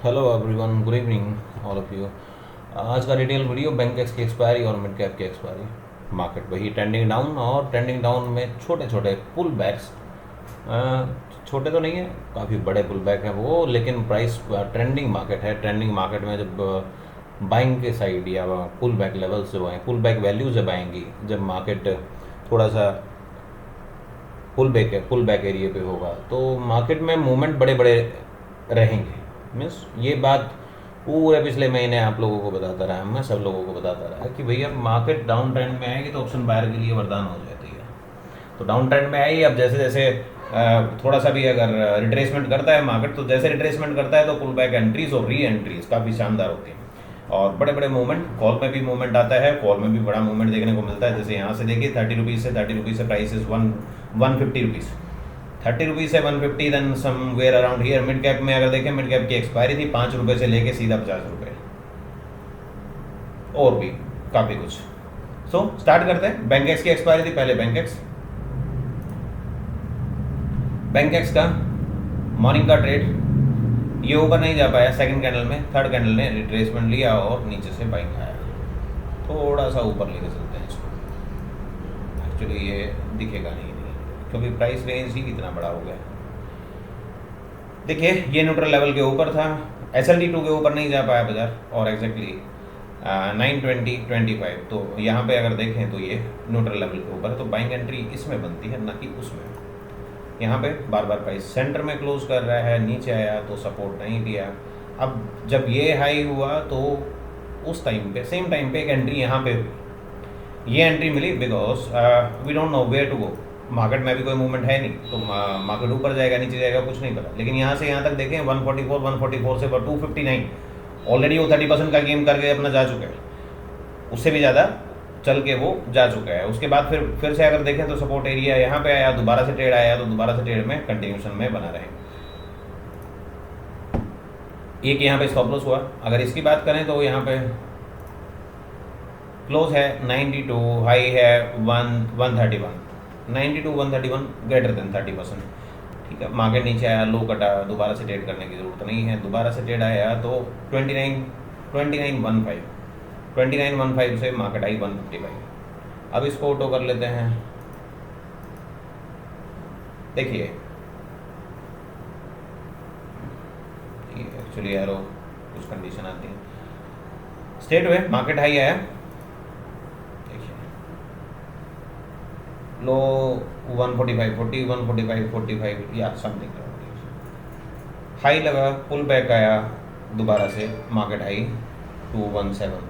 Hello everyone, good evening all of you. आज का detail video bank x की expiry और मिड कैप की एक्सपायरी। मार्केट वही ट्रेंडिंग डाउन, और ट्रेंडिंग डाउन में छोटे छोटे पुल बैक्स। छोटे तो नहीं है, काफ़ी बड़े पुल बैक हैं वो, लेकिन प्राइस ट्रेंडिंग मार्केट है। ट्रेंडिंग मार्केट में जब बाइंग के साइड या पुल बैक लेवल से आए, पुल बैक वैल्यू जब आएंगी, जब मार्केट थोड़ा सा पुल बैक एरिया पे होगा, तो मार्केट में मूवमेंट बड़े बड़े रहेंगे। मीन्स ये बात पूरे पिछले महीने आप लोगों को बताता रहा, मैं सब लोगों को बताता रहा कि भैया मार्केट डाउन ट्रेंड में आएगी तो ऑप्शन बायर के लिए वरदान हो जाती है। तो डाउन ट्रेंड में आई, अब जैसे जैसे थोड़ा सा भी अगर रिट्रेसमेंट करता है मार्केट, तो जैसे रिट्रेसमेंट करता है तो पुल बैक एंट्रीज और री एंट्रीज काफ़ी शानदार होती हैं, और बड़े बड़े मूवमेंट कॉल में भी मूवमेंट आता है। कॉल में भी बड़ा मूवमेंट देखने को मिलता है। जैसे यहाँ से देखिए 30 रुपीज़ से प्राइस इज 150 रुपीज़, 30 रुपीज़ से 150, then somewhere around here. Mid cap में अगर देखें, मिड कैप की एक्सपायरी थी 5 रुपये से लेके सीधा 50 रुपये, और भी काफ़ी कुछ। सो स्टार्ट करते हैं। बैंक एक्स की एक्सपायरी थी पहले। बैंक एक्स का मॉर्निंग का ट्रेड ये ऊपर नहीं जा पाया सेकंड कैंडल में। थर्ड कैंडल ने रिट्रेसमेंट लिया और नीचे से बाइंग आया। थोड़ा सा ऊपर लेके चलते हैं इसको। एक्चुअली ये दिखेगा नहीं, क्योंकि प्राइस रेंज ही कितना बड़ा हो गया। देखिए ये न्यूट्रल लेवल के ऊपर था, SLT2 के ऊपर नहीं जा पाया बाजार, और एग्जैक्टली 920.25। तो यहाँ पे अगर देखें तो ये न्यूट्रल लेवल के ऊपर, तो बाइंग एंट्री इसमें बनती है, ना कि उसमें। यहाँ पे बार बार प्राइस सेंटर में क्लोज कर रहा है, नीचे आया तो सपोर्ट नहीं दिया। अब जब ये हाई हुआ तो उस टाइम पे, सेम टाइम पे एक एंट्री यहाँ पे हुई। ये एंट्री मिली because we don't know where to go. Market में भी कोई मूवमेंट है नहीं, तो मार्केट ऊपर जाएगा नीचे जाएगा कुछ नहीं पता। लेकिन यहाँ से यहाँ तक देखें 144 से 259, ऑलरेडी वो 30% का गेम करके अपना जा चुका है, उससे भी ज़्यादा चल के वो जा चुका है। उसके बाद फिर से अगर देखें तो सपोर्ट एरिया यहाँ पे आया, दोबारा से ट्रेड आया, तो दोबारा से ट्रेड में कंटिन्यूशन में बना रहे। एक यहाँ पे स्टॉप लॉस हुआ। अगर इसकी बात करें तो यहाँ पे क्लोज है 92, हाई है 131, 92 131 ग्रेटर देन 30%। ठीक है, मार्केट नीचे आया, लो कटा, दोबारा से ट्रेड करने की ज़रूरत नहीं है। दोबारा से ट्रेड आया तो 2915 से मार्केट आई 155। अब इसको ऑटो कर लेते हैं। देखिए एक्चुअली यारो कुछ कंडीशन आती है। स्टेट वे मार्केट हाई आया, देखिए लो 145.40, 145.45 या समथिंग। हाई लगा, पुल बैक आया, दोबारा से मार्केट हाई 217।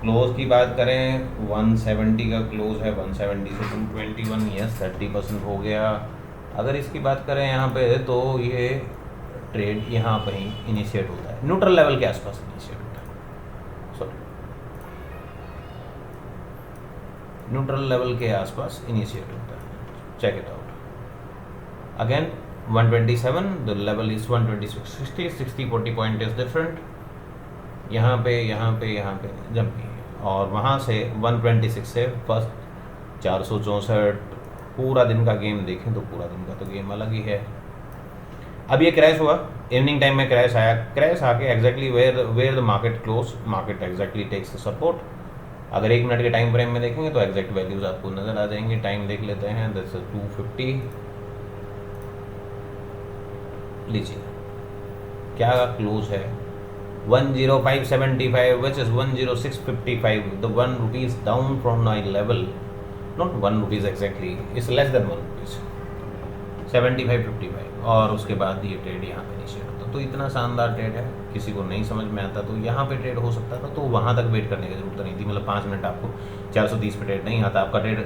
क्लोज की बात करें 170 का क्लोज है, 170 से 221, यस 30% हो गया। अगर इसकी बात करें यहाँ पे, तो ये ट्रेड यहाँ पर ही इनिशिएट होता है, न्यूट्रल लेवल के आसपास इनिशिएट होता है। सॉरी, न्यूट्रल लेवल के आसपास इनिशिएट होता है। Check it out again. 127, the level is 126, 60 point is different. यहाँ पे जंप की, और वहाँ से 126 से फर्स्ट 464। पूरा दिन का गेम देखें तो पूरा दिन का तो गेम अलग ही है। अब ये क्रैश हुआ, इवनिंग टाइम में क्रैश आया, क्रैश आके exactly where the market close, market exactly takes the support. अगर 1 मिनट के टाइम फ्रेम में देखेंगे तो एग्जैक्ट वैल्यूज आपको नज़र आ जाएंगे। टाइम देख लेते हैं, दैट्स 250। लीजिए क्या क्लोज है, 105.75, which is 106.55, the 1 rupees down from my level, not 1 rupees exactly, it's less than 1 rupees, 75.55। और उसके बाद ये ट्रेड यहाँ पे नीचे होता। तो इतना शानदार ट्रेड है, किसी को नहीं समझ में आता तो यहाँ पे ट्रेड हो सकता था, तो वहाँ तक वेट करने की जरूरत नहीं थी। मतलब 5 मिनट आपको 430 पे ट्रेड नहीं आता। आपका ट्रेड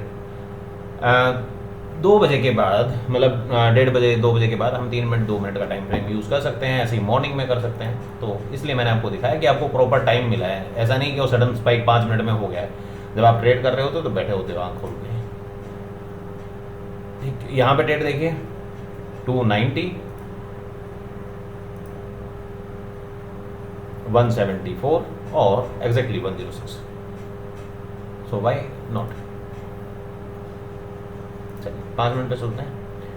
2 बजे के बाद, मतलब 1:30 बजे 2 बजे के बाद हम 3 मिनट 2 मिनट का टाइम फ्रेम यूज़ कर सकते हैं। ऐसे ही मॉर्निंग में कर सकते हैं। तो इसलिए मैंने आपको दिखाया कि आपको प्रॉपर टाइम मिला है। ऐसा नहीं कि वो सडन स्पाइक 5 मिनट में हो गया है। जब आप ट्रेड कर रहे होते तो बैठे होते हो आँख खोल के। ठीक, यहाँ पे ट्रेड देखिए 290, 174 और exactly 106। So why not. 5 minute पे सुनते हैं।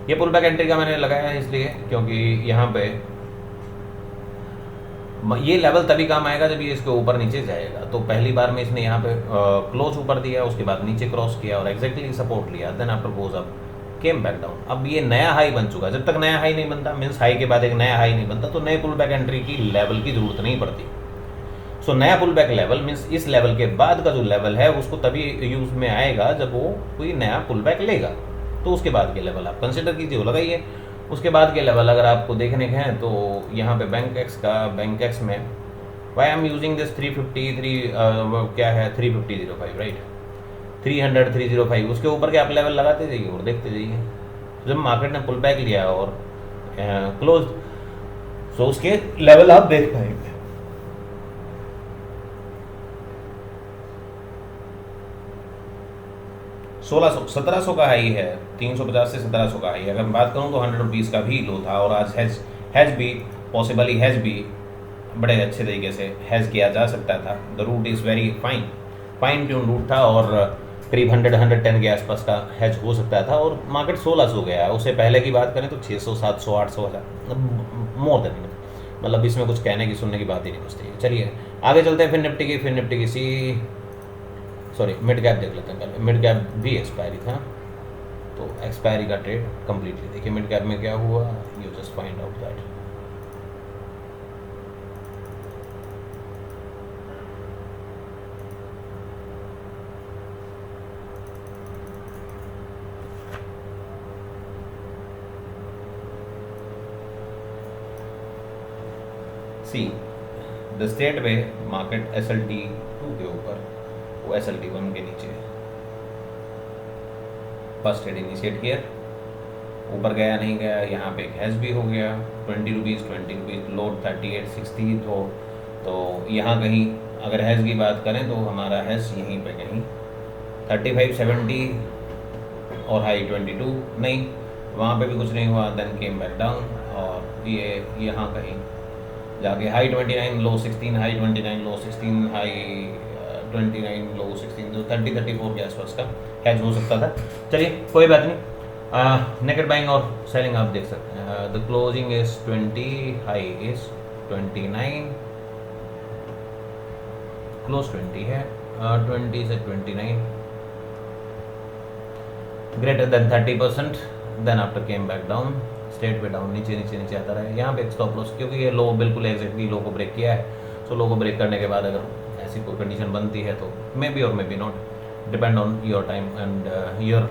ये पुल बैक एंट्री का मैंने लगाया है इसलिए क्योंकि यहाँ पे ये लेवल तभी काम आएगा जब ये इसके ऊपर नीचे जाएगा। तो पहली बार में इसने यहाँ पे क्लोज ऊपर दिया, उसके बाद नीचे क्रॉस किया और एग्जैक्टली सपोर्ट लिया, then after goes up came back down. अब ये नया हाई बन चुका है। जब तक नया हाई नहीं बनता, मीन्स हाई के बाद एक नया हाई नहीं बनता, तो नए पुल बैक एंट्री की लेवल की जरूरत नहीं पड़ती। सो नया पुल बैक लेवल मीन्स इस लेवल के बाद का जो लेवल है उसको तभी यूज में आएगा जब वो कोई नया पुल बैक लेगा। तो उसके बाद के लेवल आप कंसिडर कीजिए, वो लगाइए। उसके बाद के लेवल अगर आपको देखने के हैं तो यहाँ पे बैंक एक्स में Y I am using this 353 क्या है 3505 राइट, 300 305, उसके ऊपर के आप लेवल लगाते जाइए और देखते जाइए। जब मार्केट ने पुल बैक लिया और क्लोज, सो उसके लेवल आप देख पाएंगे। 1700 का हाई है, 350 से 1700 का हाई है। अगर मैं बात करूं तो 100 रुपीज़ का भी लो था और आज हैज भी पॉसिबली हैज भी बड़े अच्छे तरीके से हैज किया जा सकता था। The route is very fine tune route था और करीब 110 के आसपास का हैज हो सकता था और मार्केट 1600 गया है। उससे पहले की बात करें तो 600 700 800 मोर देन, मतलब इसमें कुछ कहने की सुनने की बात ही नहीं बचती। चलिए आगे चलते हैं। फिर निफ्टी की सॉरी मिड कैप देख लेते हैं पहले। मिड कैप भी एक्सपायरी था, तो एक्सपायरी का ट्रेड कंप्लीटली देखिए मिड कैप में क्या हुआ, you just find out that. See the state way market SLT2 के ऊपर, वो SLT1 के नीचे फर्स्ट ट्रेड इनिशिएट किया, ऊपर गया नहीं गया, यहाँ पे हैज भी हो गया 20 रुपीज़ लोड 3860 तो यहाँ कहीं अगर हैज़ की बात करें तो हमारा हैज़ यहीं पे कहीं 3570 और हाई 22 नहीं, वहाँ पे भी कुछ नहीं हुआ, देन केम बैक डाउन और ये यहाँ कहीं जाके हाई 29 लो 16, हाई 29 लो 16, हाई 29 लो 16, तो 34 के आसपास का हैज हो सकता था। चलिए कोई बात नहीं। नेकेड बाइंग और सेलिंग आप देख सकते हैं। The closing is 20, high is 29, close 20 है, 20 से 29 greater than 30%, then after came back down, state पे डाउन, नीचे आता रहा है। यहाँ पे एक स्टॉप लॉस, क्योंकि ये लो बिल्कुल एग्जैक्टली लो को ब्रेक किया है, सो लो को ब्रेक करने के बाद अगर ऐसी कोई कंडीशन बनती है तो मे बी और may be not, depend on your time and your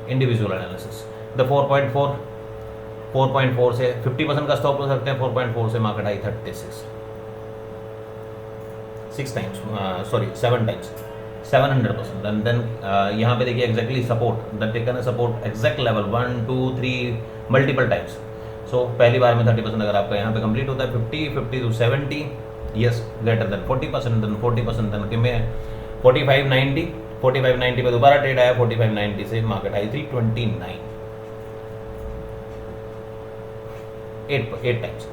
individual analysis. The 4.4 से 50% का स्टॉप लॉस रखते हैं, 4.4 से मार्केट आई 7 टाइम्स 700%, एंड देन यहाँ पे देखिए एग्जैक्टली सपोर्ट दैट टेकन है, support exact level 1 2 3 multiple times. So पहली बार में 30% अगर आपका यहाँ पे कंप्लीट होता है, 50 to 70 yes greater than 40%, then 40% then कि मैं 4590 पे दोबारा ट्रेड आया, 4590 से मार्केट आई 329, 8 टाइम्स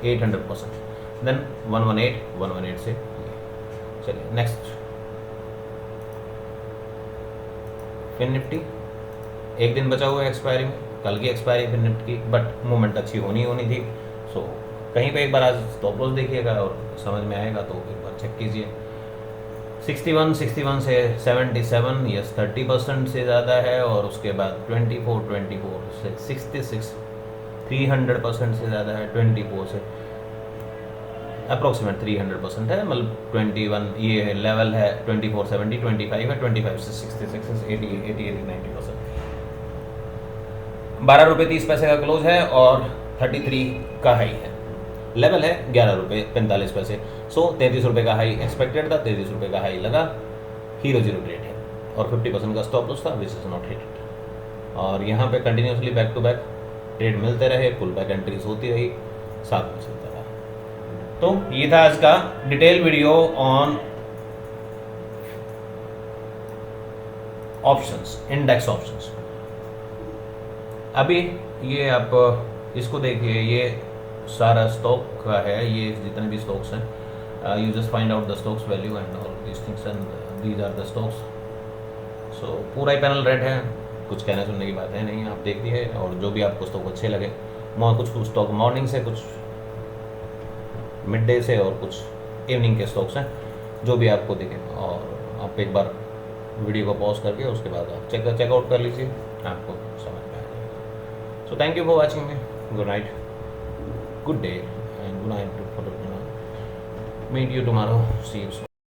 800%, देन 118 से। चलिए नेक्स्ट फिर निफ्टी, एक दिन बचा हुआ है एक्सपायरी में, कल की एक्सपायरी फिर निफ्टी की, बट मूवमेंट अच्छी होनी थी। सो कहीं पे एक बार आज स्टॉप लॉस देखिएगा और समझ में आएगा तो एक बार चेक कीजिए। 61 से 77 यस 30% से ज़्यादा है, और उसके बाद 24 से 66 300% से ज़्यादा है, 24 से अप्रोक्सीमेट 300% है, मतलब 21 ये लेवल है, 24 70 25 है, 25 से 66 80 90%। 12 रुपये 30 पैसे का क्लोज है और 33 का हाई है, लेवल है 11 रुपये 45 पैसे। सो 33 रुपये का हाई एक्सपेक्टेड था, 33 रुपये का हाई लगा, हीरो जीरो ट्रेड है और 50% का स्टॉप लॉस था विच इज़ नॉट हिटेड। और यहाँ पे continuously back to back trade मिलते रहे, पुल बैक एंट्रीज होती रही, साथ में चलता रहा। तो ये था आज का detail video on options, index options. अभी ये आप इसको देखिए, ये सारा स्टॉक का है, ये जितने भी स्टॉक्स हैं, you just find out the stocks value and all these things and these are the stocks. So पूरा ही पैनल रेड है, कुछ कहने सुनने की बात है नहीं, आप देख दिए। और जो भी आपको स्टॉक अच्छे लगे, कुछ स्टॉक मॉर्निंग से कुछ मिड डे से और कुछ इवनिंग के स्टॉक्स हैं, जो भी आपको दिखे। और आप एक बार वीडियो को पॉज करके उसके बाद आप चेकआउट कर लीजिए, आपको समझ में आ जाएगा। So thank you for watching me, good night, good day and good night for meet you tomorrow, see you.